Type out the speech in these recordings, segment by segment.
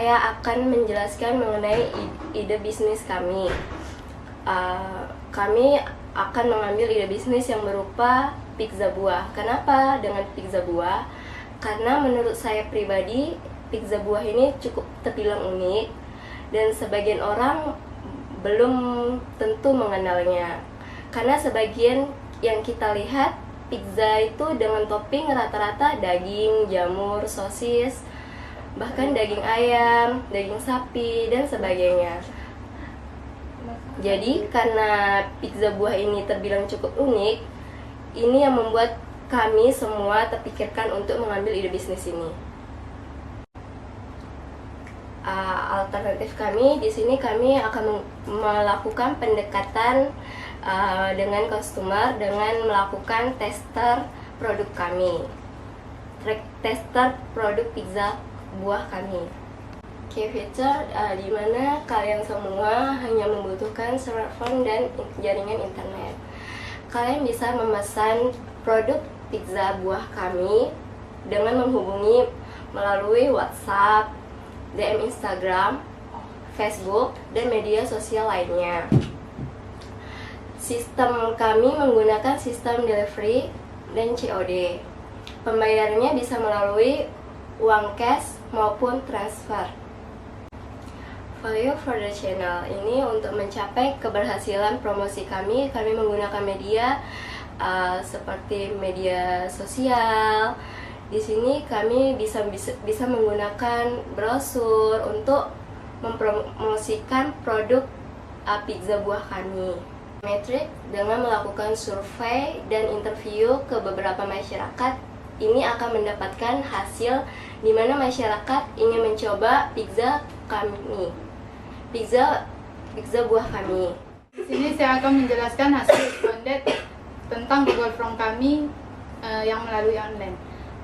saya akan menjelaskan mengenai ide bisnis kami. Kami akan mengambil ide bisnis yang berupa pizza buah. Kenapa dengan pizza buah? Karena menurut saya pribadi, pizza buah ini cukup terbilang unik dan sebagian orang belum tentu mengenalnya. Karena sebagian yang kita lihat, pizza itu dengan topping rata-rata daging, jamur, sosis, bahkan daging ayam, daging sapi, dan sebagainya. Jadi karena pizza buah ini terbilang cukup unik, ini yang membuat kami semua terpikirkan untuk mengambil ide bisnis ini. Alternatif kami di sini, kami akan melakukan pendekatan dengan customer dengan melakukan tester produk kami, tester produk pizza buah kami. Key feature di mana kalian semua hanya membutuhkan smartphone dan jaringan internet. Kalian bisa memesan produk pizza buah kami dengan menghubungi melalui WhatsApp, DM Instagram, Facebook, dan media sosial lainnya. Sistem kami menggunakan sistem delivery dan COD. Pembayarannya bisa melalui uang cash maupun transfer. Value for the channel ini untuk mencapai keberhasilan promosi kami menggunakan media seperti media sosial. Di sini kami bisa menggunakan brosur untuk mempromosikan produk pizza buah kami. Metrik dengan melakukan survei dan interview ke beberapa masyarakat, ini akan mendapatkan hasil di mana masyarakat ingin mencoba pizza kami, pizza buah kami. Di sini saya akan menjelaskan hasil responden tentang Google Form kami yang melalui online.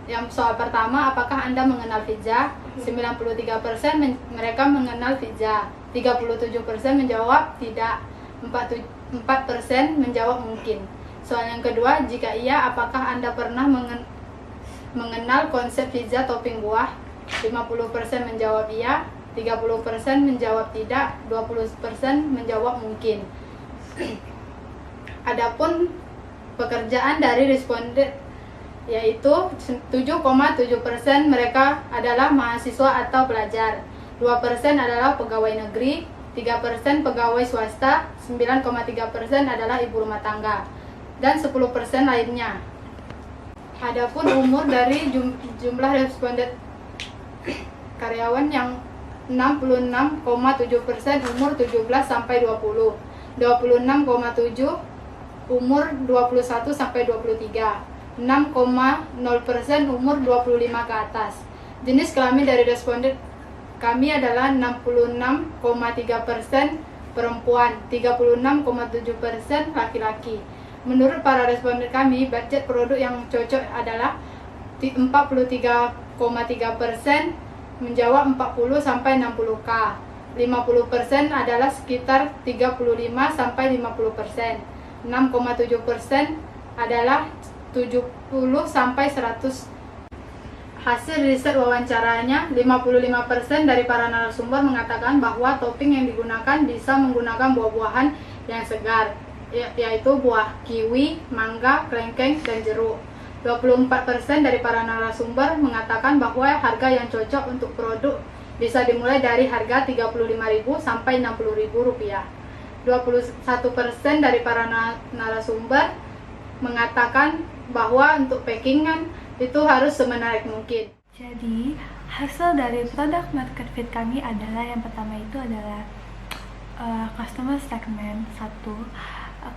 Yang soal pertama, apakah Anda mengenal pizza? 93% mereka mengenal pizza. 37% menjawab tidak. 4% menjawab mungkin. Soal yang kedua, jika iya, apakah Anda pernah mengenal konsep pizza topping buah? 50% menjawab iya, 30% menjawab tidak, 20% menjawab mungkin. Adapun pekerjaan dari responden yaitu 7,7% mereka adalah mahasiswa atau pelajar, 2% adalah pegawai negeri, 3% pegawai swasta, 9,3% adalah ibu rumah tangga, dan 10% lainnya. Adapun umur dari jumlah responden karyawan yang 66,7% umur 17 sampai 20, 26,7 umur 21 sampai 23, 6,0% umur 25 ke atas. Jenis kelamin dari responden kami adalah 66,3% perempuan, 36,7% laki-laki. Menurut para responden kami, budget produk yang cocok adalah 43,3% menjawab 40 sampai 60k. 50% adalah sekitar 35 sampai 50%. 6,7% adalah 70 sampai 100. Hasil riset wawancaranya, 55% dari para narasumber mengatakan bahwa topping yang digunakan bisa menggunakan buah-buahan yang segar, yaitu buah kiwi, mangga, kelengkeng, dan jeruk. 24% dari para narasumber mengatakan bahwa harga yang cocok untuk produk bisa dimulai dari harga Rp35.000 sampai Rp60.000. 21% dari para narasumber mengatakan bahwa untuk packingan itu harus semenarik mungkin. Jadi, hasil dari produk market fit kami adalah yang pertama itu adalah customer segment 1,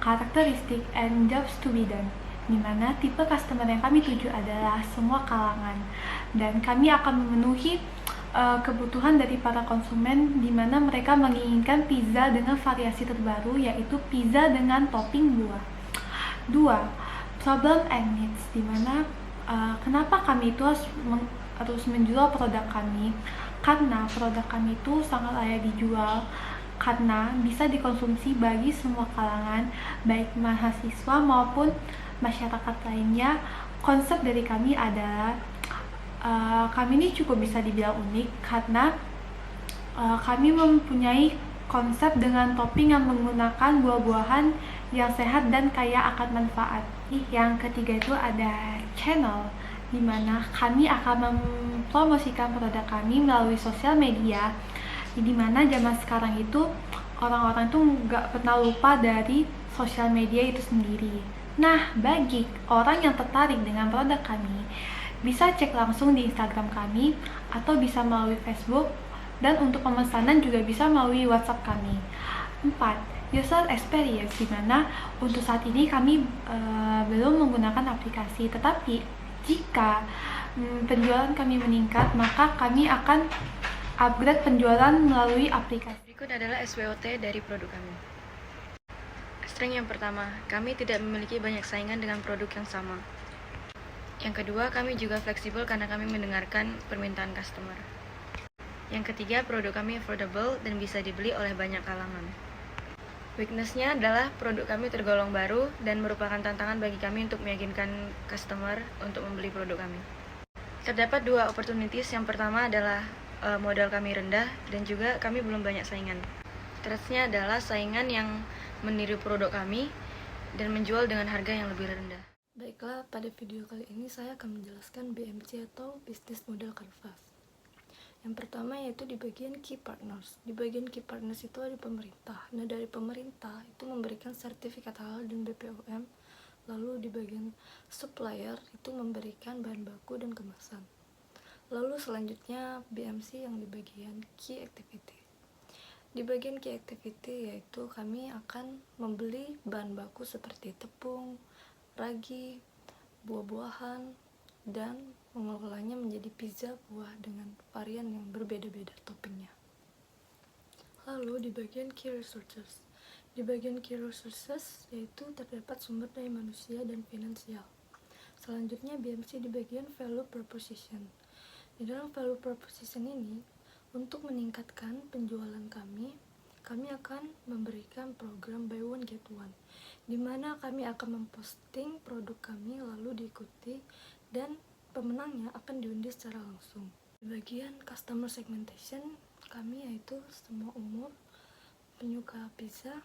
karakteristik and jobs to be done, di mana tipe customer yang kami tuju adalah semua kalangan, dan kami akan memenuhi kebutuhan dari para konsumen di mana mereka menginginkan pizza dengan variasi terbaru, yaitu pizza dengan topping buah. 2, problem and needs, di mana kenapa kami itu harus menjual produk kami, karena produk kami itu sangat layak dijual karena bisa dikonsumsi bagi semua kalangan, baik mahasiswa maupun masyarakat lainnya. Konsep dari kami adalah kami ini cukup bisa dibilang unik karena kami mempunyai konsep dengan topping yang menggunakan buah-buahan yang sehat dan kaya akan manfaat. Yang ketiga itu ada channel, di mana kami akan mempromosikan produk kami melalui sosial media, di mana zaman sekarang itu orang-orang tuh nggak pernah lupa dari sosial media itu sendiri. Nah, bagi orang yang tertarik dengan produk kami, bisa cek langsung di Instagram kami atau bisa melalui Facebook, dan untuk pemesanan juga bisa melalui WhatsApp kami. 4. User experience, di mana untuk saat ini kami belum menggunakan aplikasi, tetapi jika penjualan kami meningkat, maka kami akan upgrade penjualan melalui aplikasi. Berikut adalah SWOT dari produk kami. Strength yang pertama, kami tidak memiliki banyak saingan dengan produk yang sama. Yang kedua, kami juga fleksibel karena kami mendengarkan permintaan customer. Yang ketiga, produk kami affordable dan bisa dibeli oleh banyak kalangan. Weakness-nya adalah produk kami tergolong baru dan merupakan tantangan bagi kami untuk meyakinkan customer untuk membeli produk kami. Terdapat 2 opportunities. Yang pertama adalah modal kami rendah dan juga kami belum banyak saingan. Threats-nya adalah saingan yang meniru produk kami dan menjual dengan harga yang lebih rendah. Baiklah, pada video kali ini saya akan menjelaskan BMC atau Business Model Canvas. Yang pertama yaitu di bagian Key Partners. Di bagian Key Partners itu ada pemerintah. Nah, dari pemerintah itu memberikan sertifikat halal dan BPOM. Lalu di bagian supplier itu memberikan bahan baku dan kemasan. Lalu selanjutnya BMC yang di bagian Key Activity. Di bagian Key Activity yaitu kami akan membeli bahan baku seperti tepung, ragi, buah-buahan, dan mengolahnya menjadi pizza buah dengan varian yang berbeda-beda toppingnya. Lalu di bagian Key Resources. Di bagian Key Resources yaitu terdapat sumber daya manusia dan finansial. Selanjutnya BMC di bagian Value Proposition. Di dalam Value Proposition ini, untuk meningkatkan penjualan kami akan memberikan program buy one get one, di mana kami akan memposting produk kami lalu diikuti dan pemenangnya akan diundi secara langsung. Di bagian customer segmentation kami yaitu semua umur, penyuka pizza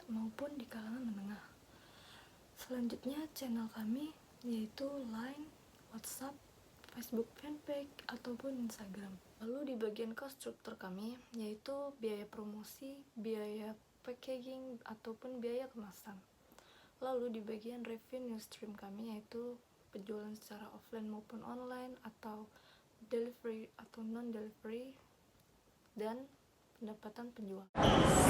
maupun di kalangan menengah. Selanjutnya channel kami yaitu Line, WhatsApp, Facebook fanpage ataupun Instagram. Lalu di bagian cost structure kami yaitu biaya promosi, biaya packaging ataupun biaya kemasan. Lalu di bagian revenue stream kami yaitu penjualan secara offline maupun online atau delivery atau non delivery dan pendapatan penjual.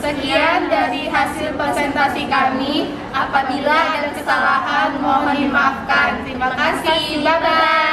Sekian dari hasil presentasi kami. Apabila ada kesalahan mohon dimaafkan. Terima kasih. Bye bye.